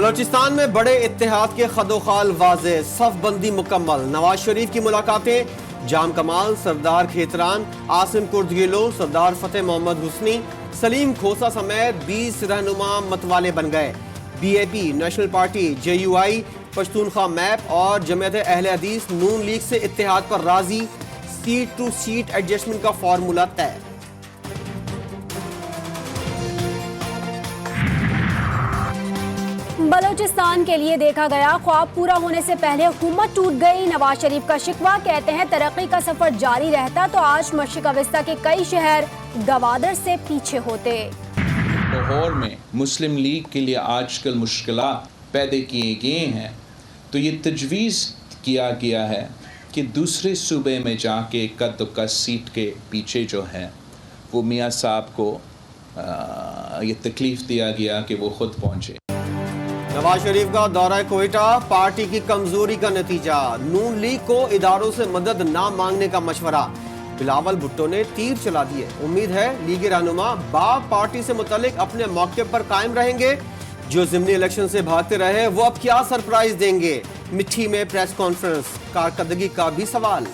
बलोचिस्तान में बड़े इत्तेहाद के खदोखाल वाज़े, सफ बंदी मुकम्मल। नवाज शरीफ की मुलाकातें जाम कमाल, सरदार खेतरान, आसिम कुर्दगिलो, सरदार फतेह मोहम्मद हुस्नी, सलीम खोसा समेत 20 रहनुमा मतवाले बन गए। BAP, national party, JUI, Pashtunkhwa map और जमात अहले हदीस नून लीग से इत्तेहाद पर राजी। सीट टू सीट एडजस्टमेंट का फार्मूला तय। बलोचिस्तान के लिए देखा गया ख्वाब पूरा होने से पहले हुकूमत टूट गई। नवाज शरीफ का शिकवा, कहते हैं तरक्की का सफर जारी रहता तो आज मशरिक अविस्ता के कई शहर गवादर से पीछे होते। लाहौर में मुस्लिम लीग के लिए आजकल मुश्किलात पैदा किए गए हैं, तो ये तजवीज़ किया गया है कि दूसरे सूबे में जाके कद सीट के पीछे जो है वो मियाँ साहब को ये तकलीफ़ दिया गया कि वो ख़ुद पहुँचे। नवाज शरीफ का दौरा कोयटा, पार्टी की कमजोरी का नतीजा। नून लीग को इदारों से मदद ना मांगने का मशवरा। बिलावल भुट्टो ने तीर चला दिए। उम्मीद है लीगी रहनुमा बाप पार्टी से मुतल्लिक अपने मौके पर कायम रहेंगे। जो ज़िमनी इलेक्शन से भागते रहे वो अब क्या सरप्राइज देंगे। मिट्टी में प्रेस कॉन्फ्रेंस, कारकर्दगी का भी सवाल।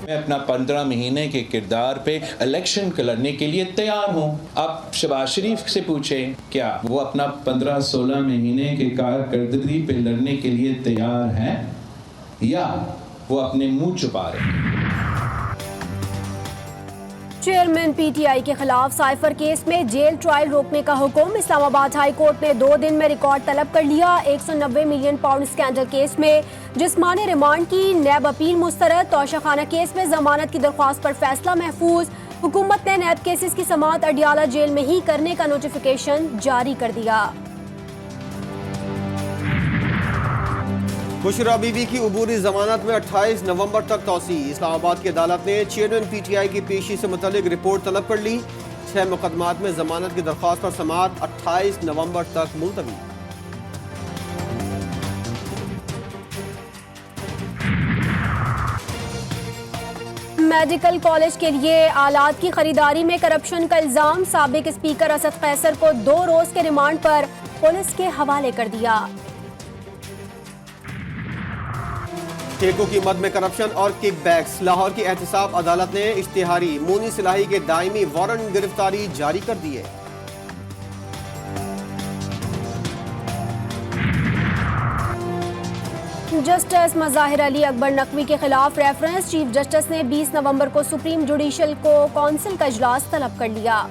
मैं अपना 15 महीने के किरदार पे इलेक्शन लड़ने के लिए तैयार हूँ। आप शहबाज शरीफ से पूछें क्या वो अपना 15-16 महीने के कारकर्दगी पे लड़ने के लिए तैयार हैं या वो अपने मुंह छुपा रहे हैं। चेयरमैन PTI के खिलाफ साइफर केस में जेल ट्रायल रोकने का हुक्म। इस्लामाबाद हाई कोर्ट ने 2 दिन में रिकॉर्ड तलब कर लिया। 190 मिलियन पाउंड स्कैंडल केस में जिस्मानी रिमांड की नैब अपील मुस्तरद। तोशाखाना केस में जमानत की दरख्वास्त पर फैसला महफूज। हुकूमत ने नैब केसेस की समाअत अडियाला जेल में ही करने का नोटिफिकेशन जारी कर दिया। खुशरा बीबी की उबूरी जमानत में 28 नवंबर तक तौसी। इस्लामाबाद की अदालत ने चेयरमैन PTI की पेशी से मुतल्लिक रिपोर्ट तलब कर ली। 6 मुकदमात में जमानत की दरख्वास्त पर समाअत 28 नवंबर तक मुलतवी। मेडिकल कॉलेज के लिए आलात की खरीदारी में करप्शन का इल्जाम। साबिक स्पीकर असद कैसर को 2 रोज के रिमांड पर पुलिस के हवाले कर दिया। ठेकों की मद में करप्शन और किकबैक्स। लाहौर की एहतसाब अदालत ने इश्तिहारी मोनी सिलाही के दायमी वारंट गिरफ्तारी जारी कर दिए। जस्टिस मज़ाहिर अली अकबर नकवी के खिलाफ रेफरेंस। चीफ जस्टिस ने 20 नवंबर को सुप्रीम जुडिशल को काउंसिल का इजलास तलब कर लिया।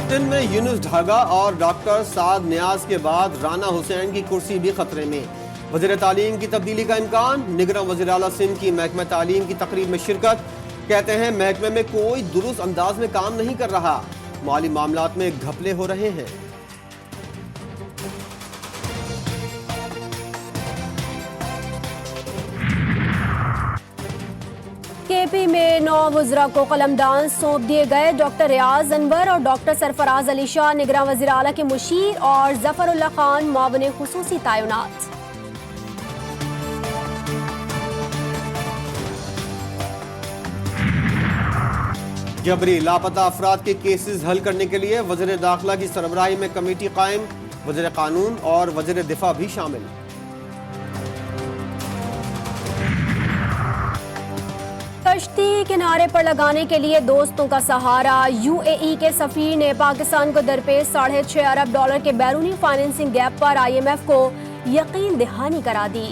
दिन में यूनुस ढागा और डॉक्टर साद नियाज के बाद राना हुसैन की कुर्सी भी खतरे में। वज़ीर तालीम की तब्दीली का इम्कान। निगरान वज़ीर आला सिंध की महकमा तालीम की तकरीब में शिरकत। कहते हैं महकमे में कोई दुरुस्त अंदाज में काम नहीं कर रहा, माली मामलात में घपले हो रहे हैं। KP में 9 वज़रा को कलमदान सौंप दिए गए। डॉक्टर रियाज अनवर और डॉक्टर सरफराज अली शाह निगरान वज़ीर आला के मुशीर और जफरुल्लाह खान मुआविन खुसूसी तैनात। जबरी लापता अफराद के केसेस हल करने के लिए वज़ीर दाखिला की सरबराही में कमेटी कायम। वज़ीर कानून और वज़ीर दिफा भी शामिल। कश्ती किनारे पर लगाने के लिए दोस्तों का सहारा। UAE के सफीर ने पाकिस्तान को दरपेश $6.5 अरब के बैरूनी फाइनेंसिंग गैप पर IMF को यकीन दहानी करा दी।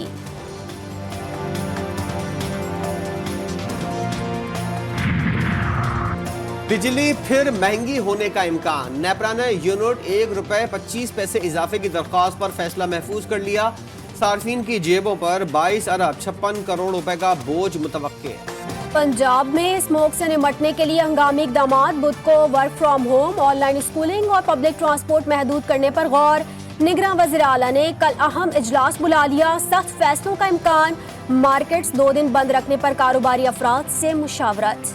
बिजली फिर महंगी होने का इम्कान। नेपरा ने यूनिट ₹1.25 इजाफे की दरख्वास्त पर फैसला महफूज कर लिया। सार्फिन की जेबों पर 22 अरब 56 करोड़ रुपए का बोझ मुतवक्के। पंजाब में स्मोक से निमटने के लिए हंगामी इक़दामात। बुध को work from home, online schooling और पब्लिक ट्रांसपोर्ट महदूद करने पर गौर। निगरान वज़ीर आला ने कल अहम इजलास बुला लिया। सख्त फैसलों का इम्कान। मार्केट्स 2 दिन बंद रखने पर कारोबारी अफराद से मुशावरत।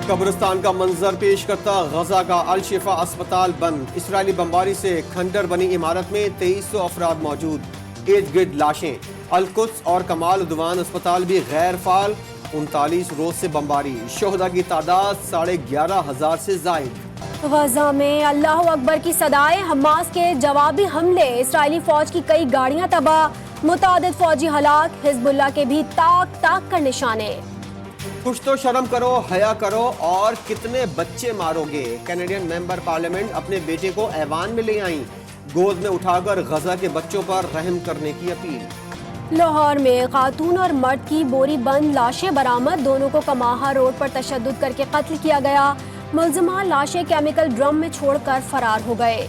कब्रिस्तान का मंजर पेश करता गजा का अल शिफा अस्पताल बंद। इसराइली बमबारी से खंडर बनी इमारत में 2300 अफराद मौजूद। इर्द गिर्द लाशें। अलकुद्स और कमाल उद्वान अस्पताल भी गैर फाल। 39 रोज से बमबारी। शोहदा की तादाद 11,500 से जायद। गजा में अल्लाह अकबर की सदाएं। हमास के जवाबी हमले। इस्राएली फौज की कई गाड़ियां तबाह। मुतादिद फौजी हलाक। हिजबुल्लाह के भी ताक ताक कर निशाने। कुछ तो शर्म करो, हया करो, और कितने बच्चे मारोगे। कैनेडियन मेंबर पार्लियामेंट अपने बेटे को ऐवान में ले आईं। गोद में उठाकर गजा के बच्चों पर रहम करने की अपील। लाहौर में खातून और मर्द की बोरी बंद लाशें बरामद। दोनों को कमाहा रोड पर तशद्दुद करके कत्ल किया गया। मुल्जिमान लाशें केमिकल ड्रम में छोड़कर फरार हो गए।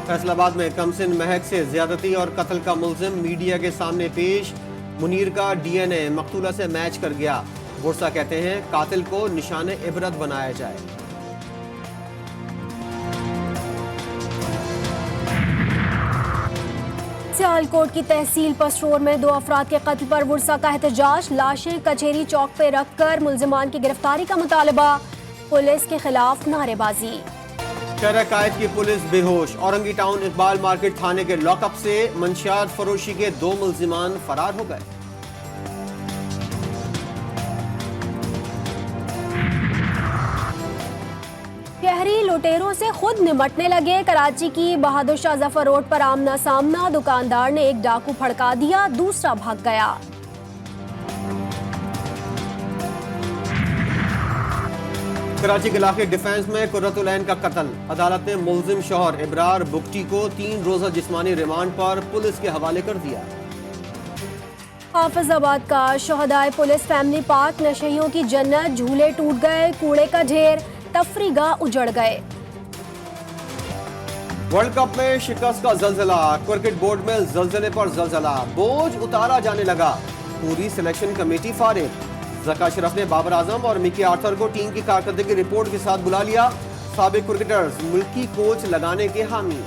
फैसलाबाद में कमसिन महक से ज्यादती और कत्ल का मुल्जिम मीडिया के सामने पेश। मुनीर का DNA मकतूला से मैच कर गया। बुरसा कहते हैं कातिल को निशाने इबरत बनाया जाए। सियालकोट की तहसील पसरोर में 2 अफराद के कत्ल पर बुरसा का एहतजाज। लाशें कचहरी चौक पे रखकर मुल्जिमान की गिरफ्तारी का मुतालबा। पुलिस के खिलाफ नारेबाजी। शहर कायद की पुलिस बेहोश। औरंगी टाउन इकबाल मार्केट थाने के लॉकअप से मंशियात फरोशी के 2 मुल्जिमान फरार हो गए। शहरी लुटेरों से खुद निमटने लगे। कराची की बहादुर शाह जफर रोड पर आमना सामना। दुकानदार ने एक डाकू फड़का दिया, दूसरा भाग गया। कराची के इलाके डिफेंस में कुर्रतुल ऐन का कत्ल। अदालत ने मुल्जिम शौहर इब्रार बुगटी को 3 रोजा जिस्मानी रिमांड पर पुलिस के हवाले कर दिया। हाफिजाबाद का शोहदाए पुलिस फैमिली पार्क नशेहियों की जन्नत। झूले टूट गए, कूड़े का ढेर, तफरीगाह उजड़ गए। वर्ल्ड कप में शिकस्त का जलजला। क्रिकेट बोर्ड में जलजले पर जलजला। बोझ उतारा जाने लगा। पूरी सिलेक्शन कमेटी फारिग। जका अशरफ ने बाबर आजम और मिकी आर्थर को टीम की कारकर्दगी रिपोर्ट के साथ बुला लिया। साबिक क्रिकेटर्स मुल्की कोच लगाने के हामी।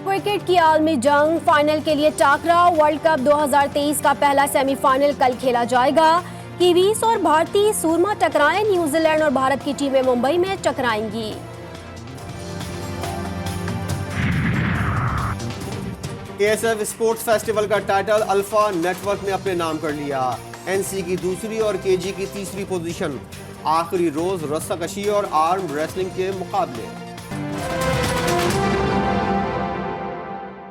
क्रिकेट की आलमी जंग फाइनल के लिए टाकरा। वर्ल्ड कप 2023 का पहला सेमीफाइनल कल खेला जाएगा। कीवीज और भारतीय सूरमा टकराएं। न्यूजीलैंड और भारत की टीमें मुंबई में टकराएंगी। KSF स्पोर्ट्स फेस्टिवल का टाइटल अल्फा नेटवर्क ने अपने नाम कर लिया। NC की दूसरी और KG की तीसरी पोजीशन। आखिरी रोज रस्साकशी और आर्म रेसलिंग के मुकाबले।